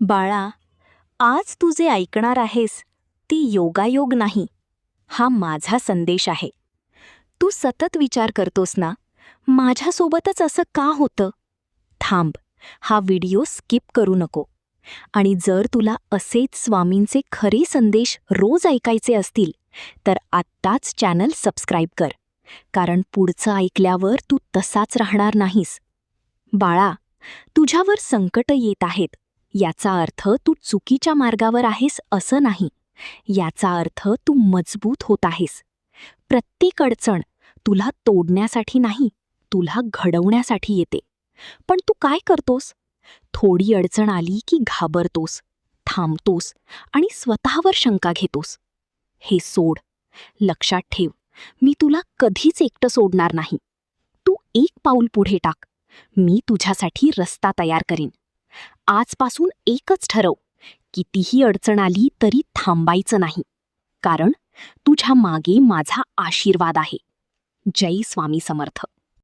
बाळा, आज तू जे ऐकणार आहेस ती योगायोग नाही, हा माझा संदेश आहे. तू सतत विचार करतोस ना, माझ्यासोबतच असं का होतं? थांब, हा व्हिडिओ स्किप करू नको. आणि जर तुला असेच स्वामींचे खरे संदेश रोज ऐकायचे असतील, तर आत्ताच चॅनल सबस्क्राईब कर, कारण पुढचं ऐकल्यावर तू तसाच राहणार नाहीस. बाळा, तुझ्यावर संकट येत आहेत याचा अर्थ तू चुकीच्या मार्गावर आहेस असं नाही. याचा अर्थ तू मजबूत होत आहेस. प्रत्येक अडचण तुला तोडण्यासाठी नाही, तुला घडवण्यासाठी येते. पण तू काय करतोस? थोडी अडचण आली की घाबरतोस, थांबतोस आणि स्वतःवर शंका घेतोस. हे सोड. लक्षात ठेव, मी तुला कधीच एकटं सोडणार नाही. तू एक पाऊल पुढे टाक. मी तुझ्यासाठी रस्ता तयार करीन. आजपासून एकच ठरव, कितीही अडचण आली तरी थांबायचं नाही, कारण तुझ्या मागे माझा आशीर्वाद आहे. जय स्वामी समर्थ.